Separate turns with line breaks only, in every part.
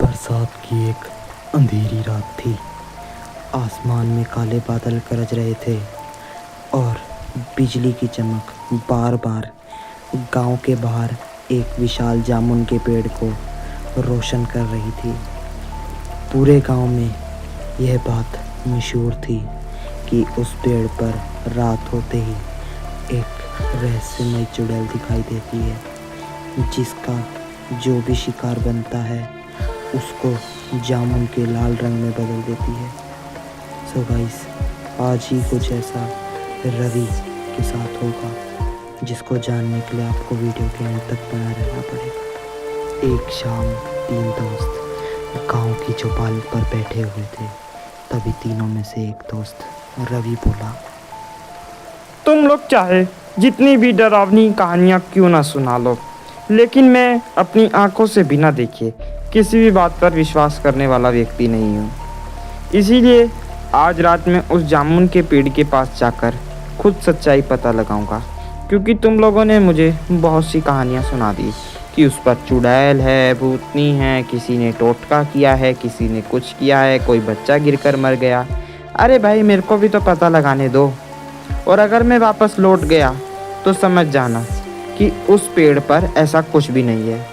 बरसात की एक अंधेरी रात थी। आसमान में काले बादल गरज रहे थे और बिजली की चमक बार बार गांव के बाहर एक विशाल जामुन के पेड़ को रोशन कर रही थी। पूरे गांव में यह बात मशहूर थी कि उस पेड़ पर रात होते ही एक रहस्यमय चुड़ैल दिखाई देती है, जिसका जो भी शिकार बनता है उसको जामुन के लाल रंग में बदल देती है। सो गाइस, आज ही कुछ ऐसा रवि के साथ होगा, जिसको जानने के लिए आपको वीडियो के अंत तक बना रहना पड़ेगा। एक शाम 3 दोस्त गांव की चौपाल पर बैठे हुए थे। तभी तीनों में से एक दोस्त रवि बोला,
तुम लोग चाहे जितनी भी डरावनी कहानियाँ क्यों ना सुना लो, लेकिन मैं अपनी आंखों से बिना देखे किसी भी बात पर विश्वास करने वाला व्यक्ति नहीं हूँ। इसीलिए आज रात में उस जामुन के पेड़ के पास जाकर खुद सच्चाई पता लगाऊंगा, क्योंकि तुम लोगों ने मुझे बहुत सी कहानियाँ सुना दी कि उस पर चुड़ैल है, भूतनी है, किसी ने टोटका किया है, किसी ने कुछ किया है, कोई बच्चा गिरकर मर गया। अरे भाई, मेरे को भी तो पता लगाने दो। और अगर मैं वापस लौट गया तो समझ जाना कि उस पेड़ पर ऐसा कुछ भी नहीं है।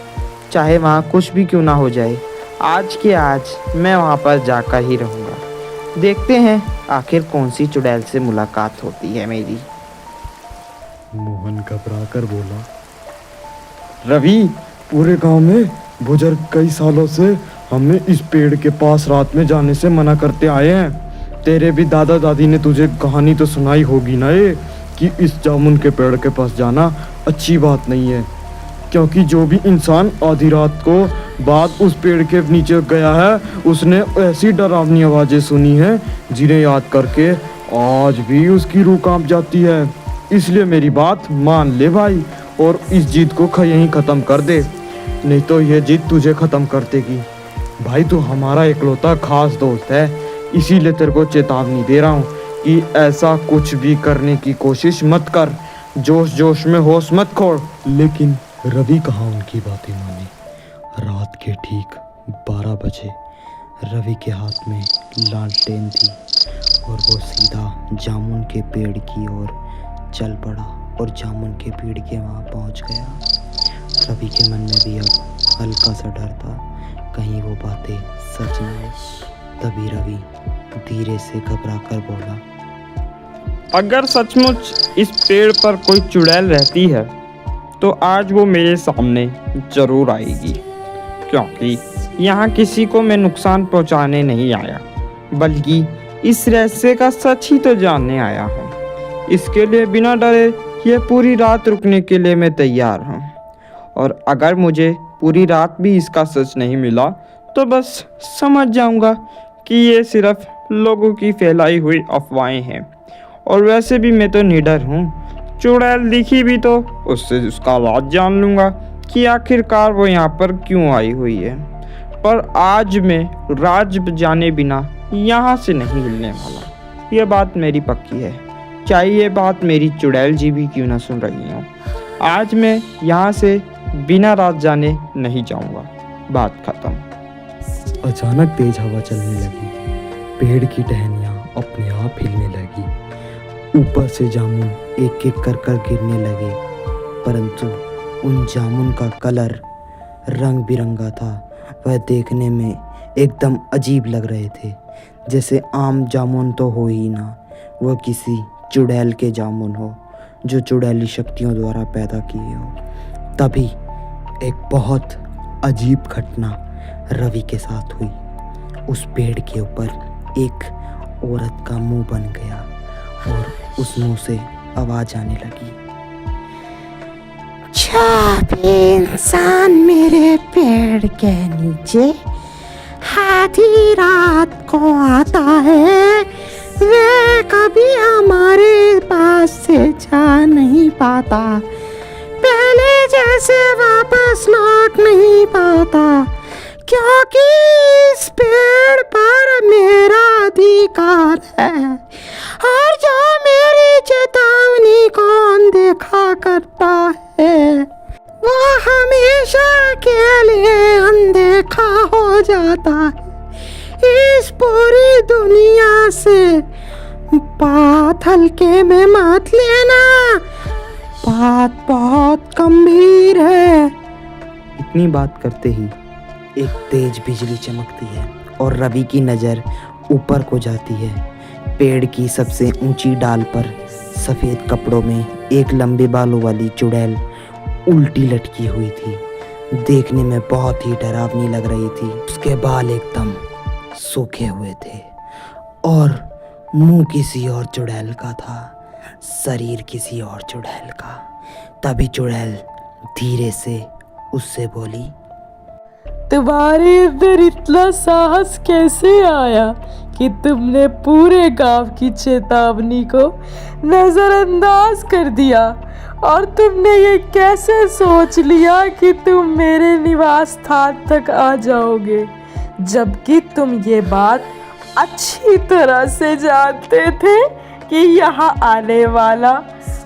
चाहे वहाँ कुछ भी क्यों ना हो जाए, आज के आज मैं वहाँ पर जाकर ही रहूँगा। देखते हैं आखिर कौन सी चुड़ैल से मुलाकात होती है मेरी।
मोहन घबरा कर बोला,
रवि, पूरे गांव में बुजुर्ग कई सालों से हमें इस पेड़ के पास रात में जाने से मना करते आए हैं। तेरे भी दादा दादी ने तुझे कहानी तो सुनाई होगी ना, ये कि इस जामुन के पेड़ के पास जाना अच्छी बात नहीं है, क्योंकि जो भी इंसान आधी रात को बाद उस पेड़ के नीचे गया है उसने ऐसी डरावनी आवाज़ें सुनी हैं जिन्हें याद करके आज भी उसकी रूह कांप जाती है। इसलिए मेरी बात मान ले भाई, और इस जिद को यहीं ख़त्म कर दे, नहीं तो ये जिद तुझे ख़त्म कर देगी। भाई, तू हमारा इकलौता खास दोस्त है, इसीलिए तेरे को चेतावनी दे रहा हूँ कि ऐसा कुछ भी करने की कोशिश मत कर। जोश जोश में होश मत खोल।
लेकिन रवि कहाँ उनकी बातें माने। रात के ठीक 12 बजे रवि के हाथ में लालटेन थी और वो सीधा जामुन के पेड़ की ओर चल पड़ा और जामुन के पेड़ के वहाँ पहुँच गया। रवि के मन में भी अब हल्का सा डर था, कहीं वो बातें सच न हो। तभी रवि धीरे से घबरा कर बोला,
अगर सचमुच इस पेड़ पर कोई चुड़ैल रहती है तो आज वो मेरे सामने ज़रूर आएगी, क्योंकि यहाँ किसी को मैं नुकसान पहुँचाने नहीं आया, बल्कि इस रहस्य का सच ही तो जानने आया हूँ। इसके लिए बिना डरे ये पूरी रात रुकने के लिए मैं तैयार हूँ। और अगर मुझे पूरी रात भी इसका सच नहीं मिला तो बस समझ जाऊँगा कि ये सिर्फ लोगों की फैलाई हुई अफवाहें हैं। और वैसे भी मैं तो निडर हूँ, चुड़ैल दिखी भी तो उससे उसका राज जान लूँगा कि आखिरकार वो यहाँ पर क्यों आई हुई है। पर आज मैं राज जाने बिना यहाँ से नहीं हिलने वाला, ये बात मेरी पक्की है, चाहे ये बात मेरी चुड़ैल जी भी क्यों ना सुन रही हो। आज मैं यहाँ से बिना राज जाने नहीं जाऊँगा, बात खत्म।
अचानक तेज हवा चलने लगी, पेड़ की टहनियाँ अपने आप हिलने लगी, ऊपर से जामुन एक एक कर कर गिरने लगे। परंतु उन जामुन का कलर रंग बिरंगा था। वह देखने में एकदम अजीब लग रहे थे, जैसे आम जामुन तो हो ही ना, वह किसी चुड़ैल के जामुन हो जो चुड़ैली शक्तियों द्वारा पैदा किए हो। तभी एक बहुत अजीब घटना रवि के साथ हुई। उस पेड़ के ऊपर एक औरत का मुंह बन गया और उस मुंह से आवाज आने लगी,
जब इंसान मेरे पेड़ के नीचे आधी रात को आता है, वे कभी हमारे पास से जा नहीं पाता, पहले जैसे वापस लौट नहीं पाता, क्योंकि इस पेड़ पर मेरा अधिकार है। और जो मेरी चेतावनी को अनदेखा करता है वो हमेशा के लिए अनदेखा हो हो जाता है। इस पूरी दुनिया से बात हल्के में मत लेना, बात बहुत गंभीर है।
इतनी बात करते ही एक तेज बिजली चमकती है और रवि की नज़र ऊपर को जाती है। पेड़ की सबसे ऊंची डाल पर सफ़ेद कपड़ों में एक लंबे बालों वाली चुड़ैल उल्टी लटकी हुई थी। देखने में बहुत ही डरावनी लग रही थी। उसके बाल एकदम सूखे हुए थे और मुंह किसी और चुड़ैल का था, शरीर किसी और चुड़ैल का। तभी चुड़ैल धीरे से उससे बोली,
तुम्हारे अंदर इतना साहस कैसे आया कि तुमने पूरे गांव की चेतावनी को नजरअंदाज कर दिया, और तुमने ये कैसे सोच लिया कि तुम मेरे निवास स्थान तक आ जाओगे, जबकि तुम ये बात अच्छी तरह से जानते थे कि यहाँ आने वाला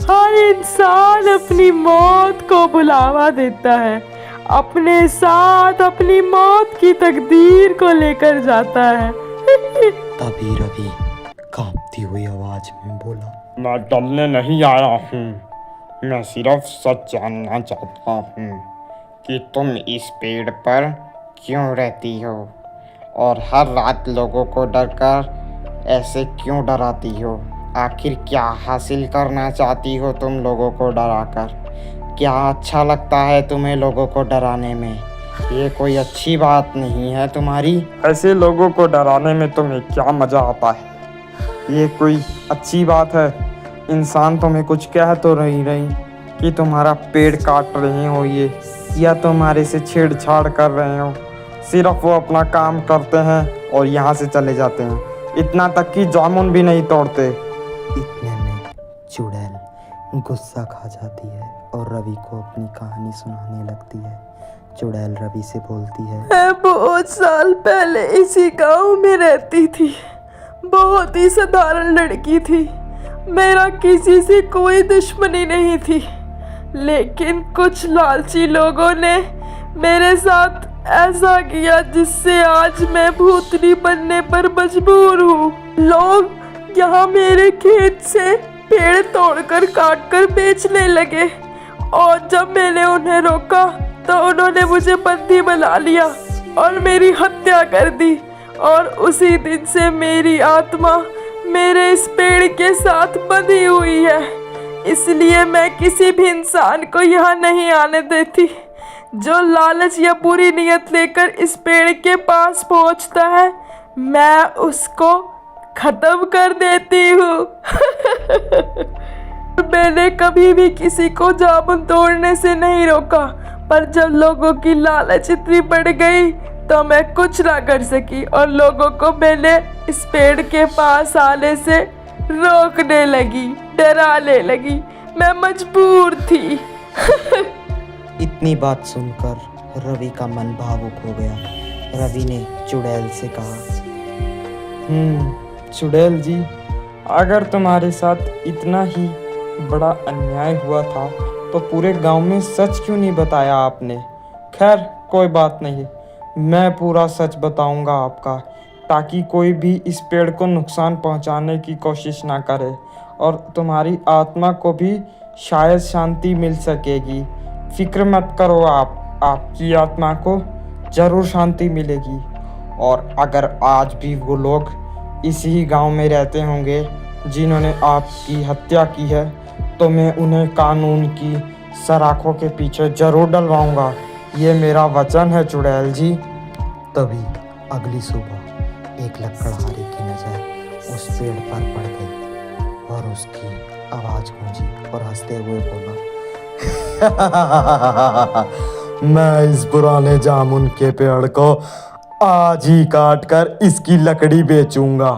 हर इंसान अपनी मौत को बुलावा देता है, अपने साथ अपनी मौत की तकदीर को लेकर जाता है।
तभी रवि कांपती हुई आवाज में बोला,
मैं डरने नहीं आया हूँ, मैं सिर्फ सच जानना चाहता हूँ कि तुम इस पेड़ पर क्यों रहती हो और हर रात लोगों को डरकर ऐसे क्यों डराती हो। आखिर क्या हासिल करना चाहती हो तुम लोगों को डराकर? क्या अच्छा लगता है तुम्हें लोगों को डराने में? ये कोई अच्छी बात नहीं है तुम्हारी। ऐसे लोगों को डराने में तुम्हें क्या मज़ा आता है? ये कोई अच्छी बात है? इंसान तुम्हें कुछ कह तो रही कि तुम्हारा पेड़ काट रहे हो ये, या तुम्हारे से छेड़छाड़ कर रहे हो। सिर्फ वो अपना काम करते हैं और यहाँ से चले जाते हैं, इतना तक कि जामुन भी नहीं तोड़ते।
इतने में चुड़ैल गुस्सा खा जाती है और रवि को अपनी कहानी सुनाने लगती है। चुड़ैल रवि से बोलती है,
मैं बहुत साल पहले इसी गांव में रहती थी, बहुत ही साधारण लड़की थी, मेरा किसी से कोई दुश्मनी नहीं थी, लेकिन कुछ लालची लोगों ने मेरे साथ ऐसा किया जिससे आज मैं भूतनी बनने पर मजबूर हूँ। लोग यहाँ मेरे खेत से पेड़ तोड़कर काटकर बेचने लगे, और जब मैंने उन्हें रोका तो उन्होंने मुझे बंदी बना लिया और मेरी हत्या कर दी, और उसी दिन से मेरी आत्मा मेरे इस पेड़ के साथ बंधी हुई है। इसलिए मैं किसी भी इंसान को यहाँ नहीं आने देती जो लालच या बुरी नीयत लेकर इस पेड़ के पास पहुँचता है, मैं उसको खत्म कर देती हूँ। मैंने कभी भी किसी को जामुन तोड़ने से नहीं रोका, पर जब लोगों की लालच इतनी बढ़ गई तो मैं कुछ ना कर सकी और लोगों को मैंने इस पेड़ के पास आने से रोकने लगी, डराने लगी। मैं मजबूर थी।
इतनी बात सुनकर रवि का मन भावुक हो गया। रवि ने चुड़ैल से कहा,
चुड़ैल जी, अगर तुम्हारे साथ इतना ही बड़ा अन्याय हुआ था तो पूरे गांव में सच क्यों नहीं बताया आपने? खैर कोई बात नहीं, मैं पूरा सच बताऊंगा आपका, ताकि कोई भी इस पेड़ को नुकसान पहुंचाने की कोशिश ना करे और तुम्हारी आत्मा को भी शायद शांति मिल सकेगी। फिक्र मत करो आप, आपकी आत्मा को ज़रूर शांति मिलेगी। और अगर आज भी वो लोग इसी गांव में रहते होंगे जिन्होंने आपकी हत्या की है, तो मैं उन्हें कानून की सराखों के पीछे ज़रूर डलवाऊंगा। ये मेरा वचन है चुड़ैल जी।
तभी अगली सुबह एक लकड़हारे की नज़र उस पेड़ पर पड़ गई और उसकी आवाज़ गूंजी और हंसते हुए बोला,
मैं इस पुराने जामुन के पेड़ को आज ही काट कर इसकी लकड़ी बेचूंगा।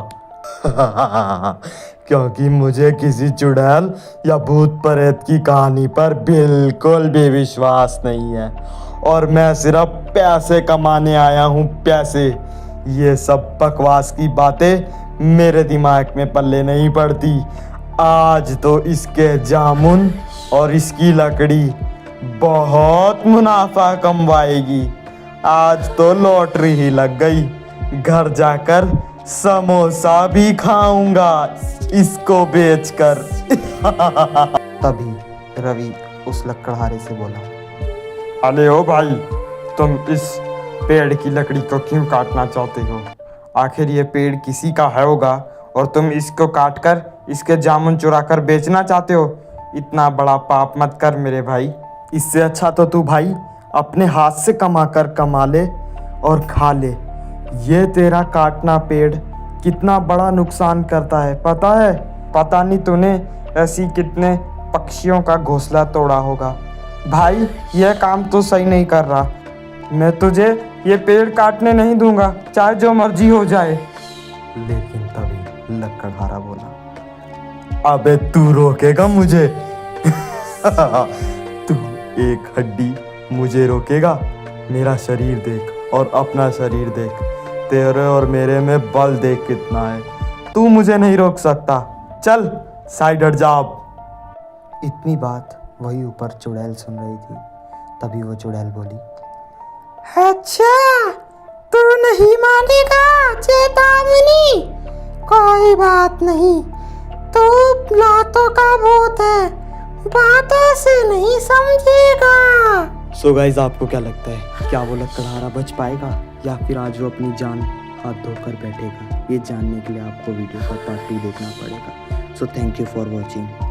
क्योंकि मुझे किसी चुड़ैल या भूत प्रेत की कहानी पर बिल्कुल भी विश्वास नहीं है, और मैं सिर्फ पैसे कमाने आया हूँ, पैसे। ये सब बकवास की बातें मेरे दिमाग में पल्ले नहीं पड़ती। आज तो इसके जामुन और इसकी लकड़ी बहुत मुनाफा कमवाएगी। आज तो लॉटरी ही लग गई। घर जाकर समोसा भी खाऊंगा इसको बेचकर।
तभी रवि उस लकड़हारे से बोला,
अरे ओ भाई, तुम इस पेड़ की लकड़ी को क्यों काटना चाहते हो? आखिर ये पेड़ किसी का है होगा और तुम इसको काटकर इसके जामुन चुरा कर बेचना चाहते हो? इतना बड़ा पाप मत कर मेरे भाई।
इससे अच्छा तो तू भाई अपने हाथ से कमा ले और खा ले। ये तेरा काटना पेड़ कितना बड़ा नुकसान करता है पता है?
पता नहीं तूने ऐसी कितने पक्षियों का घोंसला तोड़ा होगा। भाई यह काम तो सही नहीं कर रहा। मैं तुझे ये पेड़ काटने नहीं दूंगा, चाहे जो मर्जी हो जाए।
लेकिन तभी लकड़हारा बोला,
अबे तू रोकेगा मुझे? तू एक हड्डी मुझे रोकेगा? मेरा शरीर देख और अपना शरीर देख, तेरे और मेरे में बल देख कितना है। तू मुझे नहीं रोक सकता। चल साइड हट जा अब।
इतनी बात वही ऊपर चुड़ैल सुन रही थी। तभी वो चुड़ैल बोली,
अच्छा, तू नहीं मानेगा चेतावनी? कोई बात नहीं, तू लातों का भूत है, बातों से नहीं समझेगा।
सो गाइस, आपको क्या लगता है, क्या वो लकड़हारा बच पाएगा या फिर आज वो अपनी जान हाथ धोकर बैठेगा? ये जानने के लिए आपको वीडियो का पार्ट 2 देखना पड़ेगा। So thank you for watching.